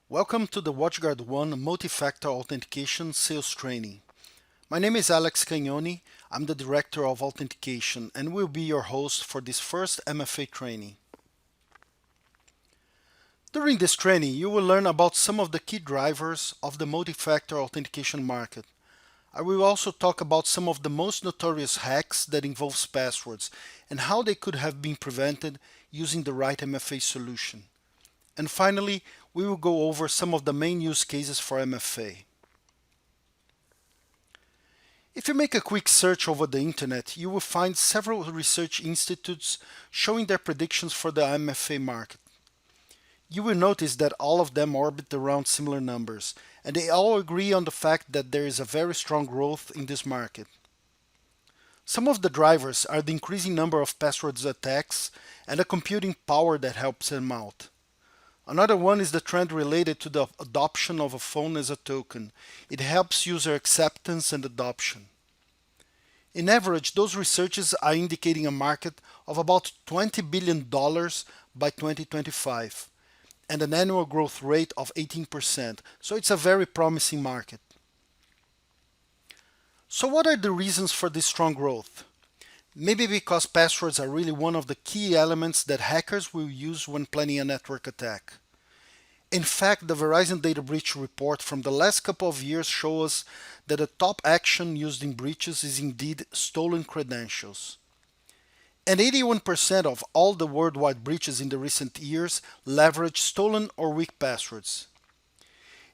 Welcome to the WatchGuard 1 Multi-Factor Authentication Sales Training. My name is Alex Cagnoni. I'm the Director of Authentication and will be your host for this first MFA training. During this training, you will learn about some of the key drivers of the multi-factor authentication market. I will also talk about some of the most notorious hacks that involves passwords and how they could have been prevented using the right MFA solution. And finally, we will go over some of the main use cases for MFA. If you make a quick search over the internet, you will find several research institutes showing their predictions for the MFA market. You will notice that all of them orbit around similar numbers, and they all agree on the fact that there is a very strong growth in this market. Some of the drivers are the increasing number of passwords attacks and the computing power that helps them out. Another one is the trend related to the adoption of a phone as a token. It helps user acceptance and adoption. In average, those researches are indicating a market of about $20 billion by 2025 and an annual growth rate of 18%. So it's a very promising market. So what are the reasons for this strong growth? Maybe because passwords are really one of the key elements that hackers will use when planning a network attack. In fact, the Verizon data breach report from the last couple of years shows us that the top action used in breaches is indeed stolen credentials. And 81% of all the worldwide breaches in the recent years leverage stolen or weak passwords.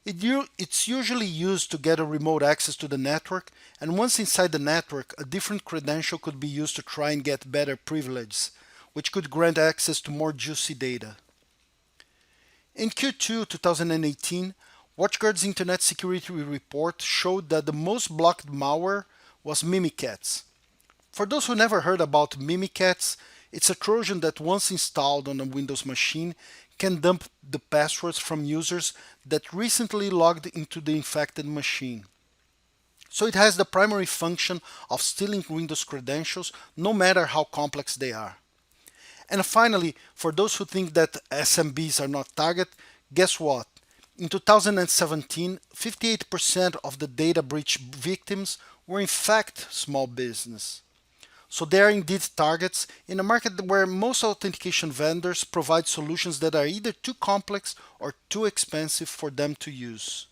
It's usually used to get a remote access to the network, and once inside the network, a different credential could be used to try and get better privileges, which could grant access to more juicy data. In Q2 2018, WatchGuard's Internet Security Report showed that the most blocked malware was Mimikatz. For those who never heard about Mimikatz, it's a Trojan that once installed on a Windows machine can dump the passwords from users that recently logged into the infected machine. So it has the primary function of stealing Windows credentials, no matter how complex they are. And finally, for those who think that SMBs are not target, guess what? In 2017, 58% of the data breach victims were in fact small business. So they are indeed targets in a market where most authentication vendors provide solutions that are either too complex or too expensive for them to use.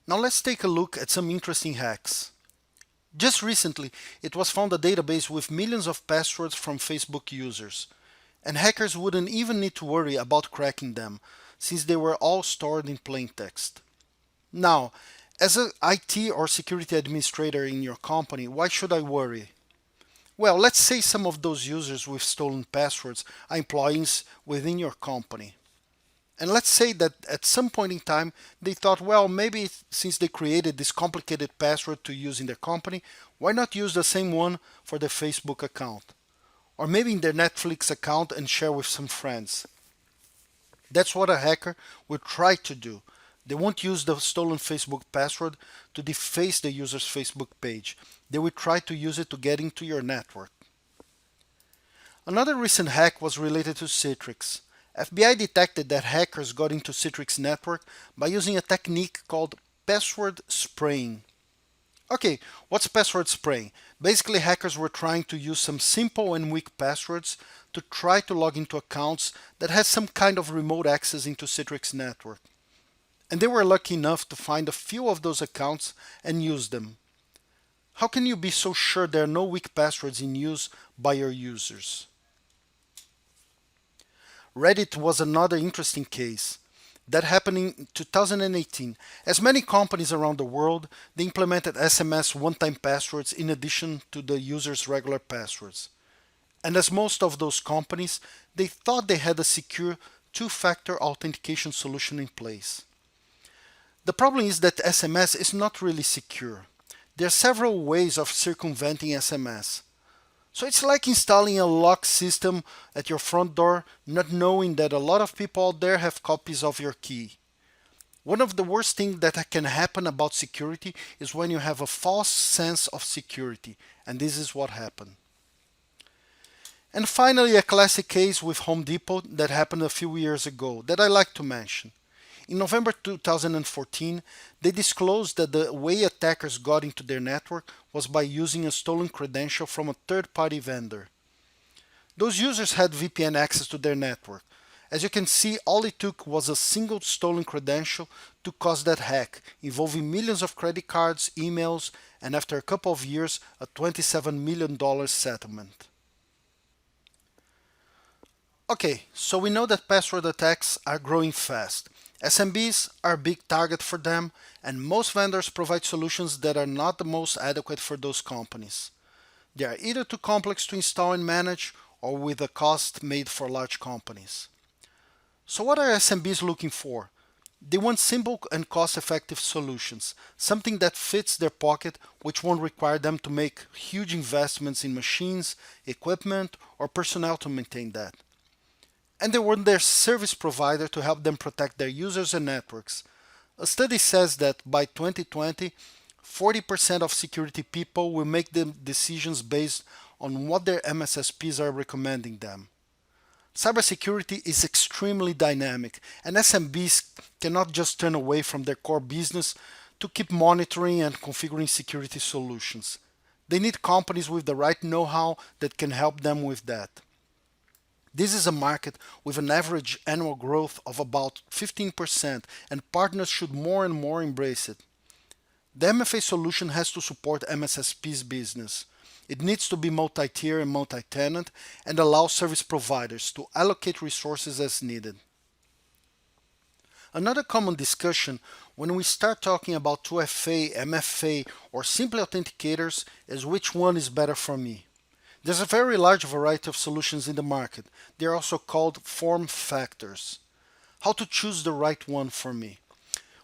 Now let's take a look at some interesting hacks. Just recently, it was found a database with millions of passwords from Facebook users, and hackers wouldn't even need to worry about cracking them, since they were all stored in plain text. Now, as an IT or security administrator in your company, why should I worry? Well, let's say some of those users with stolen passwords are employees within your company. And let's say that at some point in time, they thought, well, maybe since they created this complicated password to use in their company, why not use the same one for their Facebook account? Or maybe in their Netflix account and share with some friends. That's what a hacker will try to do. They won't use the stolen Facebook password to deface the user's Facebook page. They will try to use it to get into your network. Another recent hack was related to Citrix. FBI detected that hackers got into Citrix network by using a technique called password spraying. Okay, what's password spraying? Basically, hackers were trying to use some simple and weak passwords to try to log into accounts that had some kind of remote access into Citrix network. And they were lucky enough to find a few of those accounts and use them. How can you be so sure there are no weak passwords in use by your users? Reddit was another interesting case. That happened in 2018. As many companies around the world, they implemented SMS one-time passwords in addition to the user's regular passwords. And as most of those companies, they thought they had a secure two-factor authentication solution in place. The problem is that SMS is not really secure. There are several ways of circumventing SMS. So it's like installing a lock system at your front door, not knowing that a lot of people out there have copies of your key. One of the worst things that can happen about security is when you have a false sense of security, and this is what happened. And finally, a classic case with Home Depot that happened a few years ago that I like to mention. In November 2014, they disclosed that the way attackers got into their network was by using a stolen credential from a third party vendor. Those users had VPN access to their network. As you can see, all it took was a single stolen credential to cause that hack, involving millions of credit cards, emails, and after a couple of years, a $27 million settlement. Okay, so we know that password attacks are growing fast. SMBs are a big target for them, and most vendors provide solutions that are not the most adequate for those companies. They are either too complex to install and manage or with a cost made for large companies. So what are SMBs looking for? They want simple and cost-effective solutions, something that fits their pocket, which won't require them to make huge investments in machines, equipment, or personnel to maintain that. And they want their service provider to help them protect their users and networks. A study says that by 2020, 40% of security people will make the decisions based on what their MSSPs are recommending them. Cybersecurity is extremely dynamic, and SMBs cannot just turn away from their core business to keep monitoring and configuring security solutions. They need companies with the right know-how that can help them with that. This is a market with an average annual growth of about 15%, and partners should more and more embrace it. The MFA solution has to support MSSP's business. It needs to be multi-tier and multi-tenant and allow service providers to allocate resources as needed. Another common discussion when we start talking about 2FA, MFA, or simply authenticators is which one is better for me. There's a very large variety of solutions in the market. They are also called form factors. How to choose the right one for me?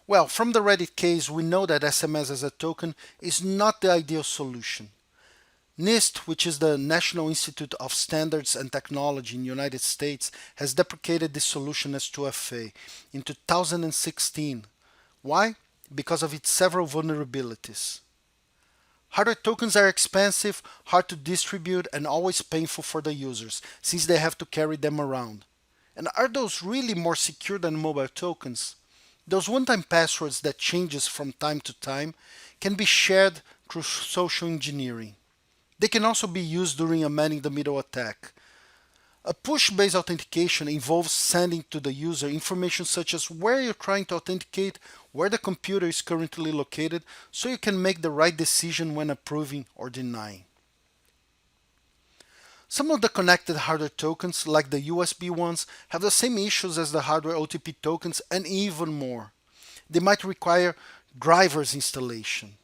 Well, from the Reddit case, we know that SMS as a token is not the ideal solution. NIST, which is the National Institute of Standards and Technology in the United States, has deprecated this solution as 2FA in 2016. Why? Because of its several vulnerabilities. Hardware tokens are expensive, hard to distribute, and always painful for the users, since they have to carry them around. And are those really more secure than mobile tokens? Those one-time passwords that changes from time to time can be shared through social engineering. They can also be used during a man-in-the-middle attack. A push-based authentication involves sending to the user information such as where you're trying to authenticate, where the computer is currently located, so you can make the right decision when approving or denying. Some of the connected hardware tokens, like the USB ones, have the same issues as the hardware OTP tokens and even more. They might require drivers installation.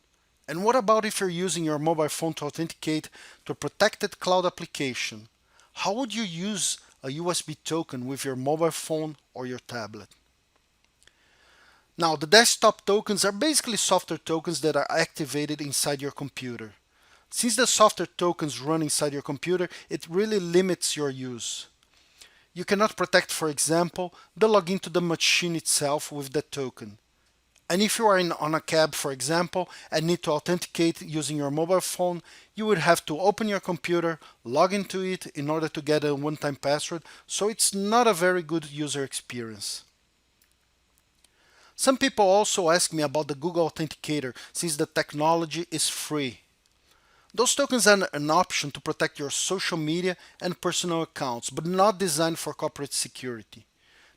And what about if you're using your mobile phone to authenticate to a protected cloud application? How would you use a USB token with your mobile phone or your tablet? Now, the desktop tokens are basically software tokens that are activated inside your computer. Since the software tokens run inside your computer, it really limits your use. You cannot protect, for example, the login to the machine itself with the token. And if you are on a cab, for example, and need to authenticate using your mobile phone, you would have to open your computer, log into it in order to get a one-time password, so it's not a very good user experience. Some people also ask me about the Google Authenticator, since the technology is free. Those tokens are an option to protect your social media and personal accounts, but not designed for corporate security.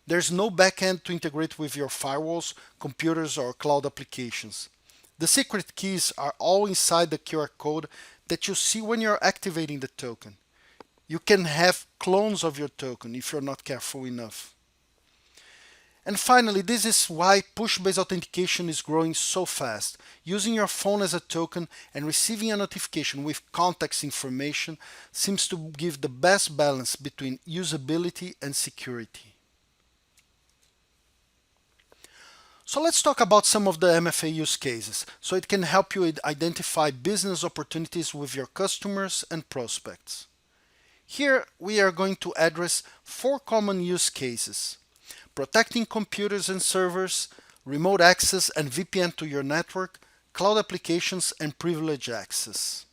There's no backend to integrate with your firewalls, computers, or cloud applications. The secret keys are all inside the QR code that you see when you're activating the token. You can have clones of your token if you're not careful enough. And finally, this is why push-based authentication is growing so fast. Using your phone as a token and receiving a notification with context information seems to give the best balance between usability and security. So let's talk about some of the MFA use cases, so it can help you identify business opportunities with your customers and prospects. Here we are going to address 4 common use cases: protecting computers and servers, remote access and VPN to your network, cloud applications, and privilege access.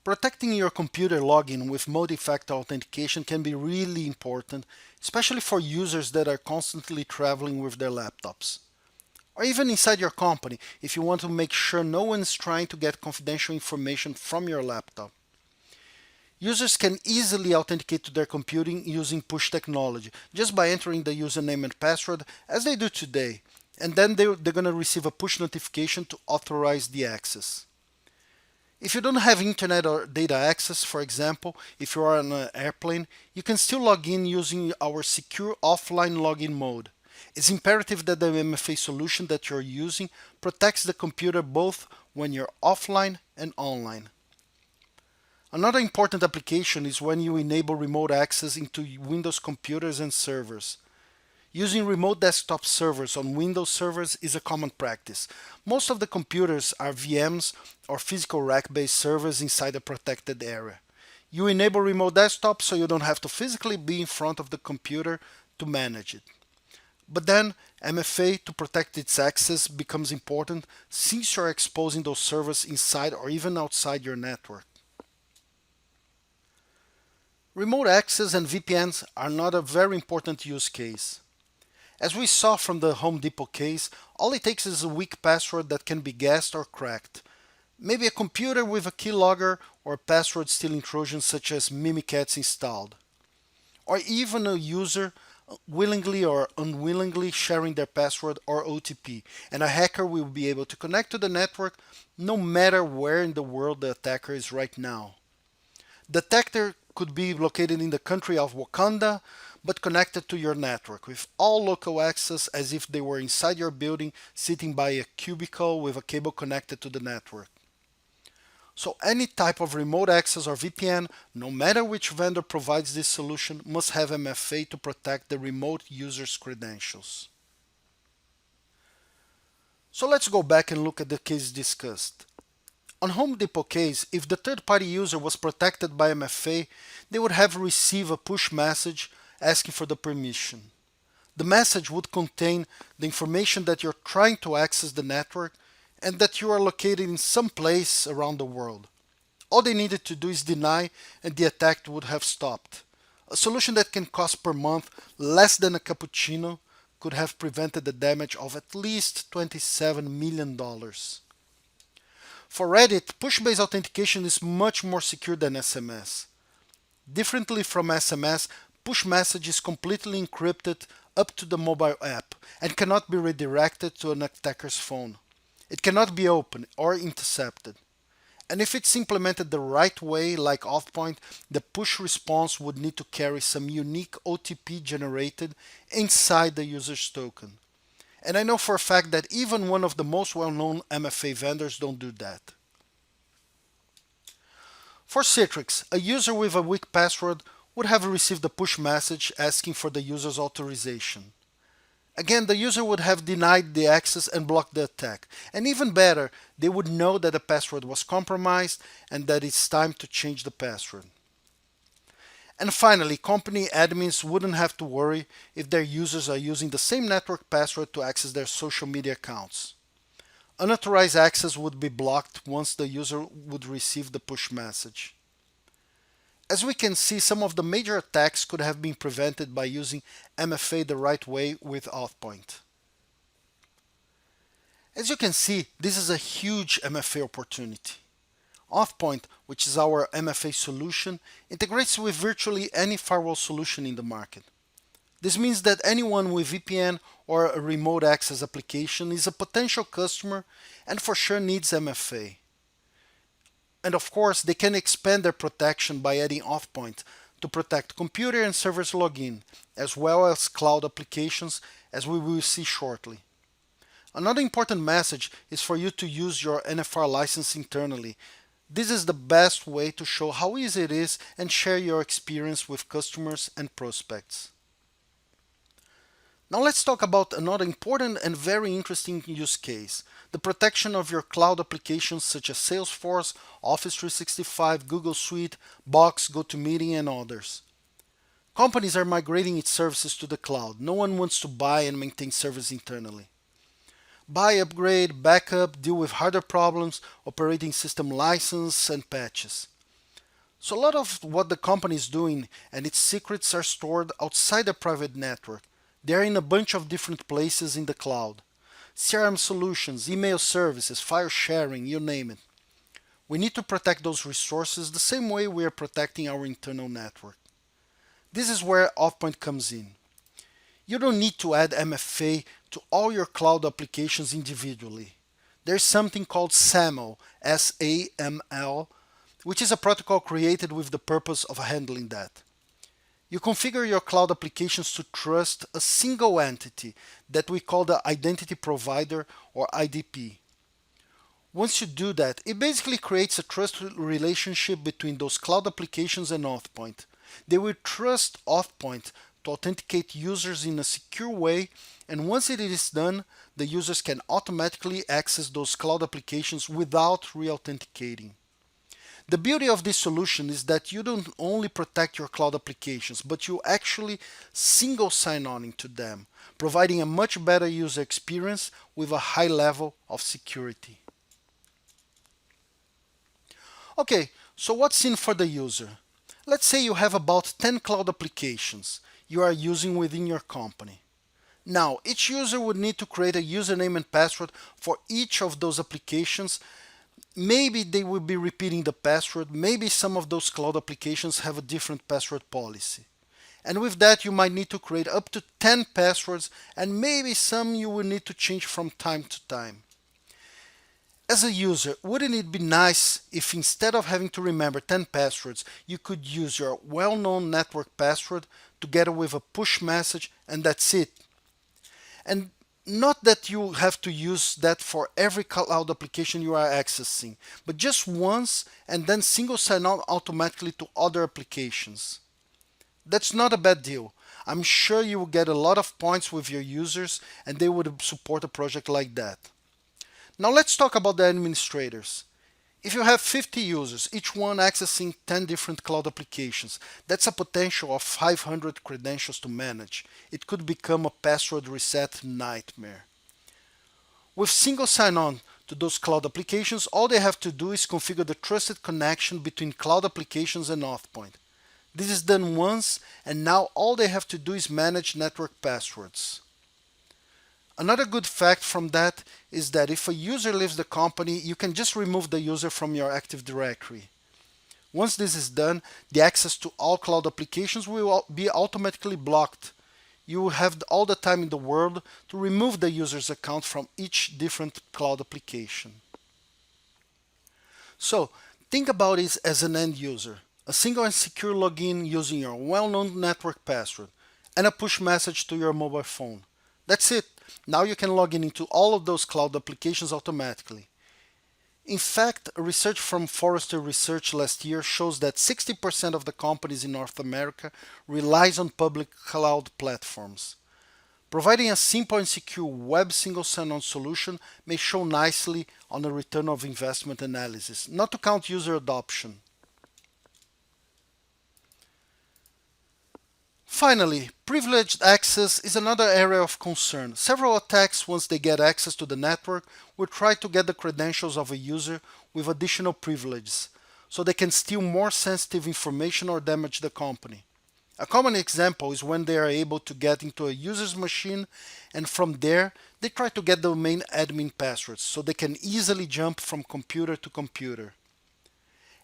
Protecting your computer login with multi-factor authentication can be really important, especially for users that are constantly traveling with their laptops. Or even inside your company, if you want to make sure no one is trying to get confidential information from your laptop. Users can easily authenticate to their computing using push technology, just by entering the username and password as they do today, and then they're going to receive a push notification to authorize the access. If you don't have internet or data access, for example, if you are on an airplane, you can still log in using our secure offline login mode. It's imperative that the MFA solution that you're using protects the computer both when you're offline and online. Another important application is when you enable remote access into Windows computers and servers. Using remote desktop servers on Windows servers is a common practice. Most of the computers are VMs or physical rack-based servers inside a protected area. You enable remote desktop so you don't have to physically be in front of the computer to manage it. But then MFA to protect its access becomes important since you're exposing those servers inside or even outside your network. Remote access and VPNs are not a very important use case. As we saw from the Home Depot case, all it takes is a weak password that can be guessed or cracked. Maybe a computer with a keylogger or password stealing Trojan such as Mimikatz installed. Or even a user willingly or unwillingly sharing their password or OTP, and a hacker will be able to connect to the network no matter where in the world the attacker is right now. The attacker could be located in the country of Wakanda, but connected to your network with all local access as if they were inside your building sitting by a cubicle with a cable connected to the network. So any type of remote access or VPN, no matter which vendor provides this solution, must have MFA to protect the remote user's credentials. So let's go back and look at the case discussed. On Home Depot case, if the third-party user was protected by MFA, they would have received a push message asking for the permission. The message would contain the information that you're trying to access the network and that you are located in some place around the world. All they needed to do is deny and the attack would have stopped. A solution that can cost per month less than a cappuccino could have prevented the damage of at least $27 million. For Reddit, push-based authentication is much more secure than SMS. Differently from SMS, push message is completely encrypted up to the mobile app and cannot be redirected to an attacker's phone. It cannot be opened or intercepted. And if it's implemented the right way, like Authpoint, the push response would need to carry some unique OTP generated inside the user's token. And I know for a fact that even one of the most well-known MFA vendors don't do that. For Citrix, a user with a weak password would have received a push message asking for the user's authorization. Again, the user would have denied the access and blocked the attack. And even better, they would know that the password was compromised and that it's time to change the password. And finally, company admins wouldn't have to worry if their users are using the same network password to access their social media accounts. Unauthorized access would be blocked once the user would receive the push message. As we can see, some of the major attacks could have been prevented by using MFA the right way with Authpoint. As you can see, this is a huge MFA opportunity. Authpoint, which is our MFA solution, integrates with virtually any firewall solution in the market. This means that anyone with VPN or a remote access application is a potential customer and for sure needs MFA. And of course, they can expand their protection by adding Authpoint to protect computer and servers login, as well as cloud applications, as we will see shortly. Another important message is for you to use your NFR license internally. This is the best way to show how easy it is and share your experience with customers and prospects. Now let's talk about another important and very interesting use case, the protection of your cloud applications such as Salesforce, Office 365, Google Suite, Box, GoToMeeting, and others. Companies are migrating its services to the cloud. No one wants to buy and maintain servers internally. Buy, upgrade, backup, deal with hardware problems, operating system license, and patches. So a lot of what the company is doing and its secrets are stored outside the private network. They're in a bunch of different places in the cloud. CRM solutions, email services, file sharing, you name it. We need to protect those resources the same way we are protecting our internal network. This is where AuthPoint comes in. You don't need to add MFA to all your cloud applications individually. There's something called SAML, S-A-M-L, which is a protocol created with the purpose of handling that. You configure your cloud applications to trust a single entity that we call the Identity Provider or IDP. Once you do that, it basically creates a trust relationship between those cloud applications and AuthPoint. They will trust AuthPoint to authenticate users in a secure way, and once it is done, the users can automatically access those cloud applications without re-authenticating. The beauty of this solution is that you don't only protect your cloud applications, but you actually single sign on into them, providing a much better user experience with a high level of security. Okay, so what's in for the user? Let's say you have about 10 cloud applications you are using within your company. Now, each user would need to create a username and password for each of those applications. Maybe they will be repeating the password. Maybe some of those cloud applications have a different password policy. And with that, you might need to create up to 10 passwords, and maybe some you will need to change from time to time. As a user, wouldn't it be nice if instead of having to remember 10 passwords, you could use your well-known network password together with a push message and that's it? And not that you have to use that for every cloud application you are accessing, but just once and then single sign on automatically to other applications. That's not a bad deal. I'm sure you will get a lot of points with your users and they would support a project like that. Now let's talk about the administrators. If you have 50 users, each one accessing 10 different cloud applications, that's a potential of 500 credentials to manage. It could become a password reset nightmare. With single sign-on to those cloud applications, all they have to do is configure the trusted connection between cloud applications and AuthPoint. This is done once, and now all they have to do is manage network passwords. Another good fact from that is that if a user leaves the company, you can just remove the user from your Active Directory. Once this is done, the access to all cloud applications will be automatically blocked. You will have all the time in the world to remove the user's account from each different cloud application. So, think about it as an end user. A single and secure login using your well-known network password and a push message to your mobile phone. That's it. Now you can log in into all of those cloud applications automatically. In fact, research from Forrester Research last year shows that 60% of the companies in North America relies on public cloud platforms. Providing a simple and secure web single sign-on solution may show nicely on the return of investment analysis, not to count user adoption. Finally, privileged access is another area of concern. Several attacks, once they get access to the network, will try to get the credentials of a user with additional privileges, so they can steal more sensitive information or damage the company. A common example is when they are able to get into a user's machine and from there they try to get domain admin passwords so they can easily jump from computer to computer.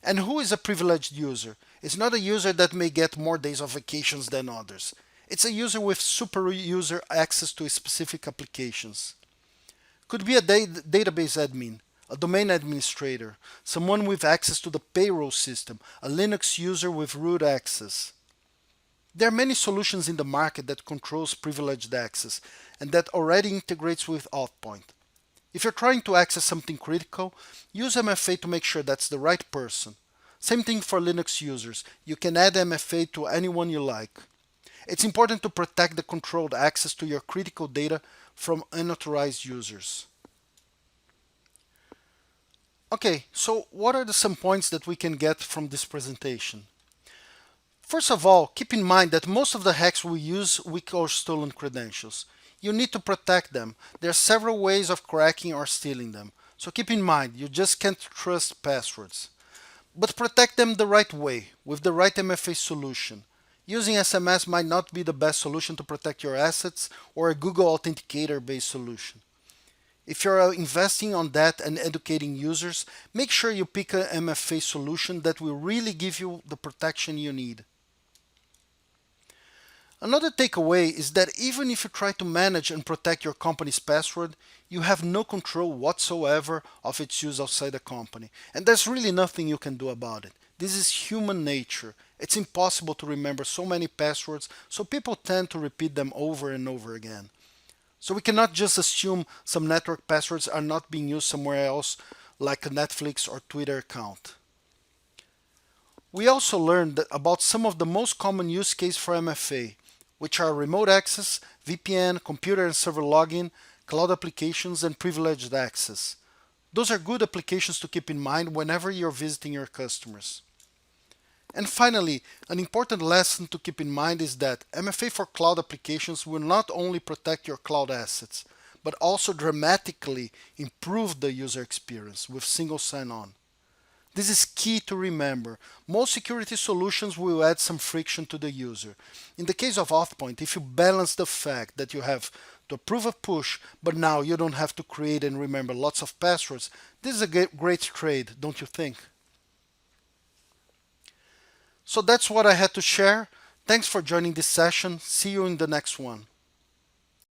And who is a privileged user? It's not a user that may get more days of vacations than others. It's a user with super user access to specific applications. Could be a database admin, a domain administrator, someone with access to the payroll system, a Linux user with root access. There are many solutions in the market that controls privileged access and that already integrates with AuthPoint. If you're trying to access something critical, use MFA to make sure that's the right person. Same thing for Linux users. You can add MFA to anyone you like. It's important to protect the controlled access to your critical data from unauthorized users. Okay, so what are some points that we can get from this presentation? First of all, keep in mind that most of the hacks we use weak or stolen credentials. You need to protect them. There are several ways of cracking or stealing them. So keep in mind, you just can't trust passwords. But protect them the right way, with the right MFA solution. Using SMS might not be the best solution to protect your assets or a Google Authenticator based solution. If you're investing on that and educating users, make sure you pick an MFA solution that will really give you the protection you need. Another takeaway is that even if you try to manage and protect your company's password, you have no control whatsoever of its use outside the company. And there's really nothing you can do about it. This is human nature. It's impossible to remember so many passwords, so people tend to repeat them over and over again. So we cannot just assume some network passwords are not being used somewhere else, like a Netflix or Twitter account. We also learned about some of the most common use cases for MFA, which are remote access, VPN, computer and server login, cloud applications, and privileged access. Those are good applications to keep in mind whenever you're visiting your customers. And finally, an important lesson to keep in mind is that MFA for cloud applications will not only protect your cloud assets, but also dramatically improve the user experience with single sign-on. This is key to remember. Most security solutions will add some friction to the user. In the case of Authpoint, if you balance the fact that you have to approve a push, but now you don't have to create and remember lots of passwords, this is a great trade, don't you think? So that's what I had to share. Thanks for joining this session. See you in the next one.